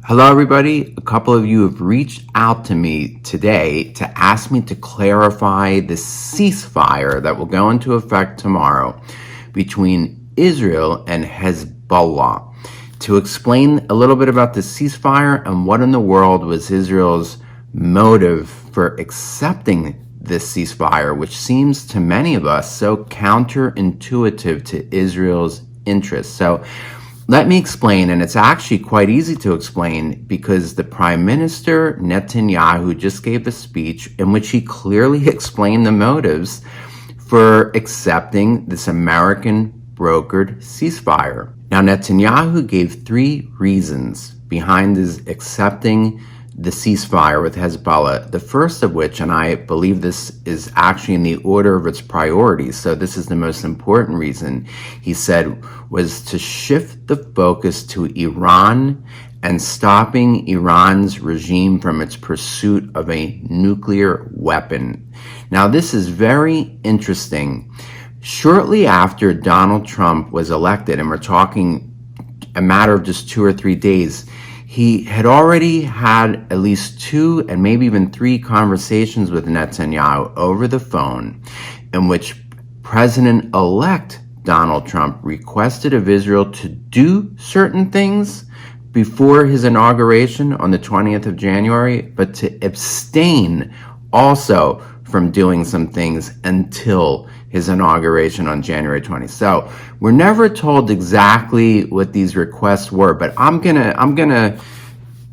Hello, everybody. A couple of you have reached out to me today to ask me to clarify the ceasefire that will go into effect tomorrow between Israel and Hezbollah. To explain a little bit about the ceasefire and what in the world was Israel's motive for accepting this ceasefire, which seems to many of us so counterintuitive to Israel's interests. So let me explain, and it's actually quite easy to explain because the Prime Minister Netanyahu just gave a speech in which he clearly explained the motives for accepting this American brokered ceasefire. Now, Netanyahu gave three reasons behind his accepting the ceasefire with Hezbollah, the first of which, and I believe this is actually in the order of its priorities, so this is the most important reason, he said, was to shift the focus to Iran and stopping Iran's regime from its pursuit of a nuclear weapon. Now, this is very interesting. Shortly after Donald Trump was elected, and we're talking a matter of just 2 or 3 days, he had already had at least 2 and maybe even 3 conversations with Netanyahu over the phone in which President-elect Donald Trump requested of Israel to do certain things before his inauguration on the 20th of January, but to abstain also from doing some things until his inauguration on January 20th. So we're never told exactly what these requests were, but I'm gonna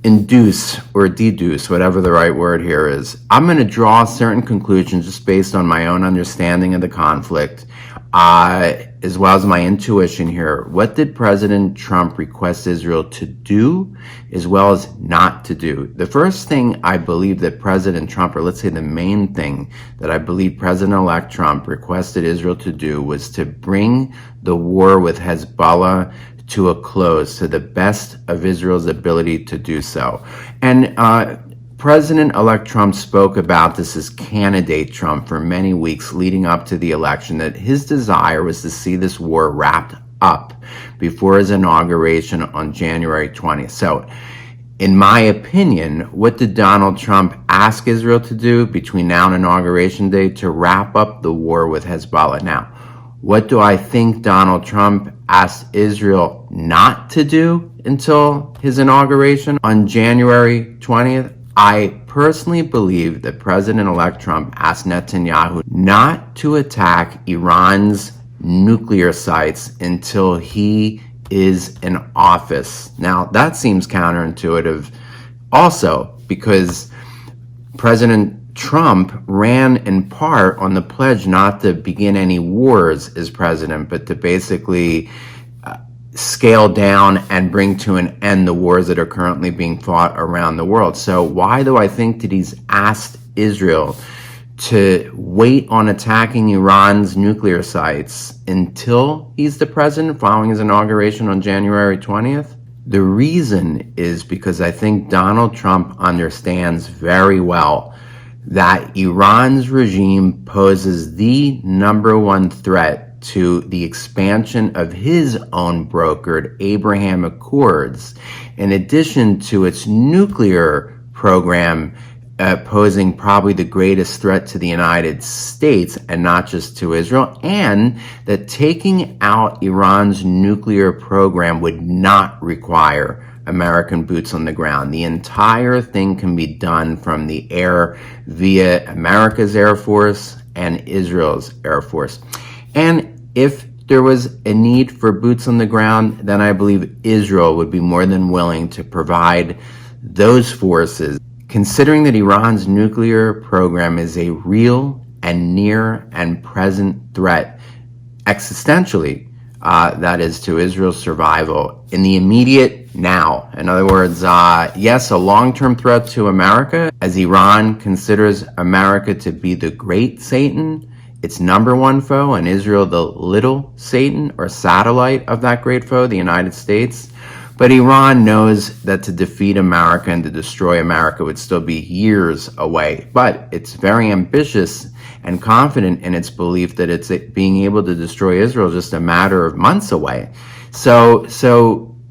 induce or deduce, whatever the right word here is. I'm gonna draw certain conclusions just based on my own understanding of the conflict, as well as my intuition here. What did President Trump request Israel to do as well as not to do? The first thing I believe that President Trump, or let's say the main thing that I believe President-elect Trump requested Israel to do, was to bring the war with Hezbollah to a close to the best of Israel's ability to do so. And President-elect Trump spoke about this as candidate Trump for many weeks leading up to the election, that his desire was to see this war wrapped up before his inauguration on January 20th. So, in my opinion, what did Donald Trump ask Israel to do between now and Inauguration Day? To wrap up the war with Hezbollah. Now, what do I think Donald Trump asked Israel not to do until his inauguration on January 20th? I personally believe that President-elect Trump asked Netanyahu not to attack Iran's nuclear sites until he is in office. Now, that seems counterintuitive also because President Trump ran in part on the pledge not to begin any wars as president, but to basically scale down and bring to an end the wars that are currently being fought around the world. So why do I think that he's asked Israel to wait on attacking Iran's nuclear sites until he's the president following his inauguration on January 20th? The reason is because I think Donald Trump understands very well that Iran's regime poses the #1 threat to the expansion of his own brokered Abraham Accords, in addition to its nuclear program posing probably the greatest threat to the United States and not just to Israel, and that taking out Iran's nuclear program would not require American boots on the ground. The entire thing can be done from the air via America's Air Force and Israel's Air Force. And if there was a need for boots on the ground, then I believe Israel would be more than willing to provide those forces, considering that Iran's nuclear program is a real and near and present threat existentially, that is, to Israel's survival in the immediate now. In other words, yes, a long-term threat to America, as Iran considers America to be the great Satan, its #1 foe, and Israel the little Satan or satellite of that great foe, the United States. But Iran knows that to defeat America and to destroy America would still be years away. But it's very ambitious and confident in its belief that it's being able to destroy Israel just a matter of months away. So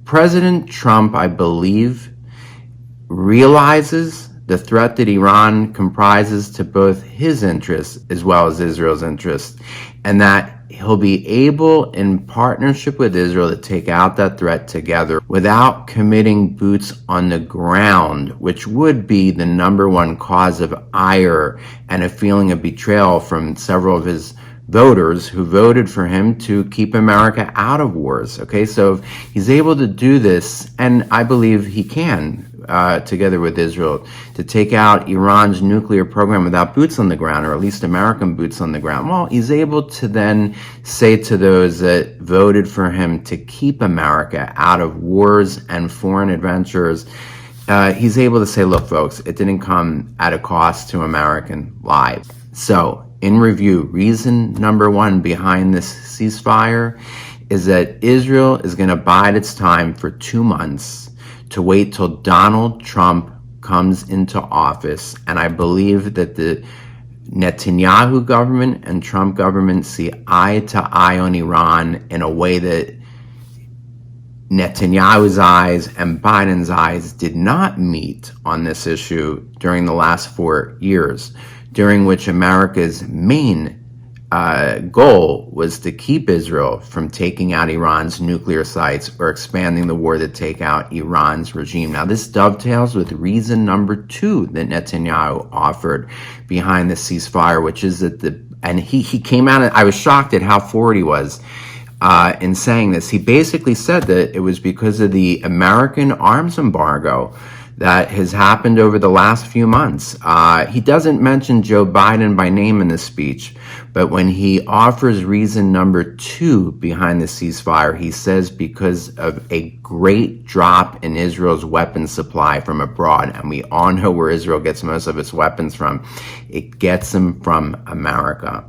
President Trump, I believe, realizes the threat that Iran comprises to both his interests as well as Israel's interests, and that he'll be able, in partnership with Israel, to take out that threat together without committing boots on the ground, which would be the number one cause of ire and a feeling of betrayal from several of his voters who voted for him to keep America out of wars. Okay, so if he's able to do this, and I believe he can, together with Israel, to take out Iran's nuclear program without boots on the ground, or at least American boots on the ground, well, he's able to then say to those that voted for him to keep America out of wars and foreign adventures, he's able to say, look, folks, it didn't come at a cost to American lives. So, in review, reason number one behind this ceasefire is that Israel is going to bide its time for 2 months to wait till Donald Trump comes into office. And I believe that the Netanyahu government and Trump government see eye to eye on Iran in a way that Netanyahu's eyes and Biden's eyes did not meet on this issue during the last 4 years, during which America's main goal was to keep Israel from taking out Iran's nuclear sites or expanding the war to take out Iran's regime. Now, this dovetails with reason number two that Netanyahu offered behind the ceasefire, which is that he came out, and I was shocked at how forward he was in saying this. He basically said that it was because of the American arms embargo that has happened over the last few months. He doesn't mention Joe Biden by name in this speech, but when he offers reason number two behind the ceasefire, he says because of a great drop in Israel's weapons supply from abroad, and we all know where Israel gets most of its weapons from. It gets them from America.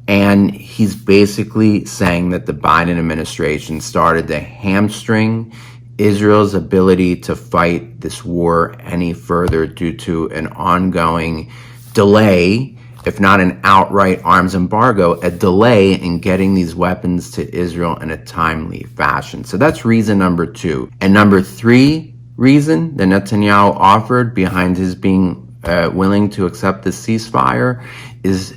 And he's basically saying that the Biden administration started to hamstring Israel's ability to fight this war any further due to an ongoing delay, if not an outright arms embargo, a delay in getting these weapons to Israel in a timely fashion. So that's reason number two. And number three reason that Netanyahu offered behind his being willing to accept the ceasefire is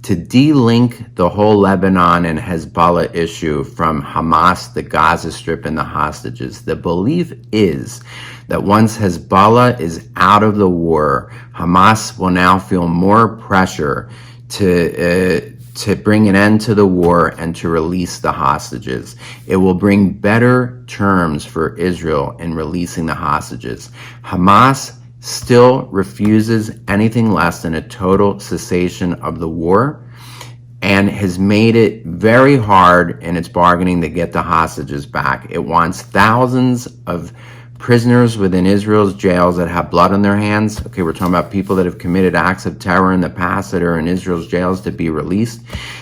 to de-link the whole Lebanon and Hezbollah issue from Hamas, the Gaza Strip, and the hostages. The belief is that once Hezbollah is out of the war, Hamas will now feel more pressure to bring an end to the war and to release the hostages. It will bring better terms for Israel in releasing the hostages. Hamas still refuses anything less than a total cessation of the war and has made it very hard in its bargaining to get the hostages back. It wants thousands of prisoners within Israel's jails that have blood on their hands. Okay, we're talking about people that have committed acts of terror in the past that are in Israel's jails to be released.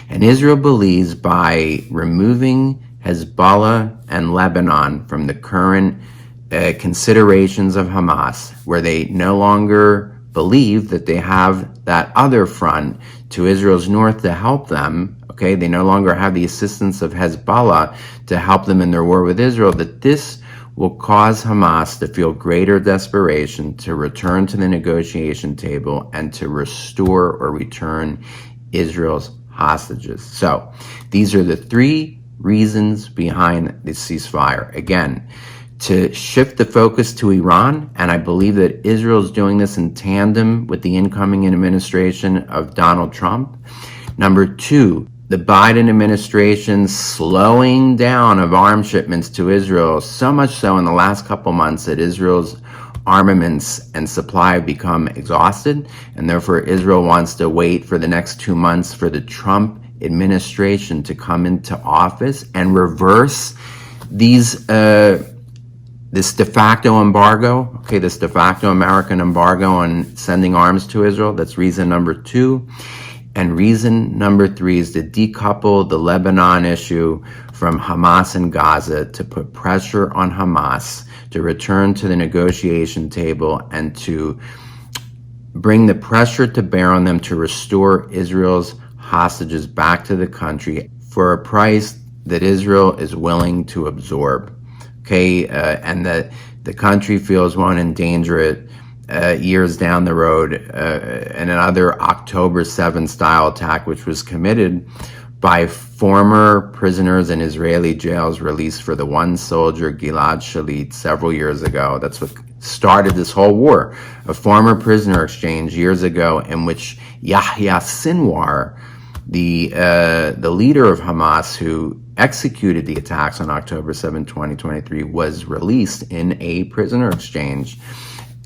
And Israel believes by removing Hezbollah and Lebanon from the current considerations of Hamas, where they no longer believe that they have that other front to Israel's north to help them, okay, they no longer have the assistance of Hezbollah to help them in their war with Israel, that this will cause Hamas to feel greater desperation to return to the negotiation table and to restore or return Israel's hostages. So these are the three reasons behind the ceasefire. Again, to shift the focus to Iran, and I believe that Israel is doing this in tandem with the incoming administration of Donald Trump. Number two, the Biden administration slowing down of arms shipments to Israel, so much so in the last couple months that Israel's armaments and supply have become exhausted, and therefore Israel wants to wait for the next 2 months for the Trump administration to come into office and reverse this de facto embargo, okay, this de facto American embargo on sending arms to Israel. That's reason number two. And reason number three is to decouple the Lebanon issue from Hamas and Gaza, to put pressure on Hamas to return to the negotiation table and to bring the pressure to bear on them to restore Israel's hostages back to the country for a price that Israel is willing to absorb. Okay, and that The country feels won't endanger it years down the road, and another October 7 style attack, which was committed by former prisoners in Israeli jails released for the one soldier Gilad Shalit several years ago. That's what started this whole war, a former prisoner exchange years ago in which Yahya Sinwar, the leader of Hamas who executed the attacks on October 7, 2023, was released in a prisoner exchange.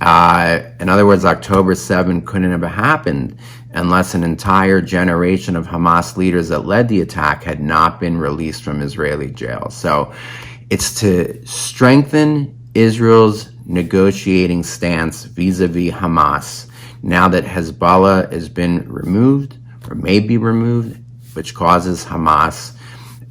In other words, October 7 couldn't have happened unless an entire generation of Hamas leaders that led the attack had not been released from Israeli jails. So it's to strengthen Israel's negotiating stance vis-a-vis Hamas now that Hezbollah has been removed or may be removed, which causes Hamas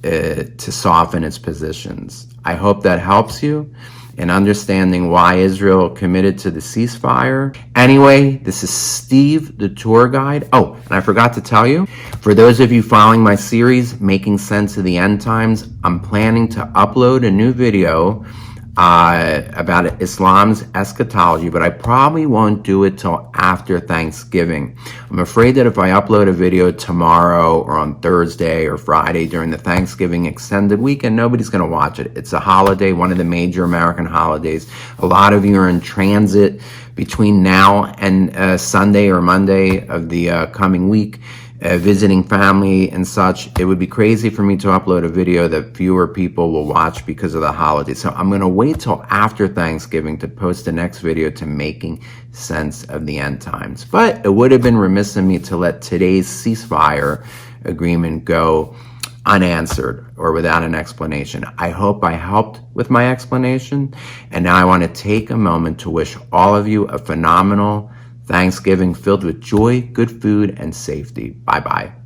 to soften its positions. I hope that helps you in understanding why Israel committed to the ceasefire. Anyway, this is Steve, the tour guide. Oh, and I forgot to tell you, for those of you following my series, Making Sense of the End Times, I'm planning to upload a new video about Islam's eschatology, but I probably won't do it till after Thanksgiving. I'm afraid that if I upload a video tomorrow or on Thursday or Friday during the Thanksgiving extended weekend, nobody's going to watch it. It's a holiday, one of the major American holidays. A lot of you are in transit between now and Sunday or Monday of the coming week, visiting family and such. It would be crazy for me to upload a video that fewer people will watch because of the holiday. So I'm going to wait till after Thanksgiving to post the next video to Making Sense of the End Times. But it would have been remiss of me to let today's ceasefire agreement go unanswered or without an explanation. I hope I helped with my explanation. And now I want to take a moment to wish all of you a phenomenal Thanksgiving filled with joy, good food, and safety. Bye-bye.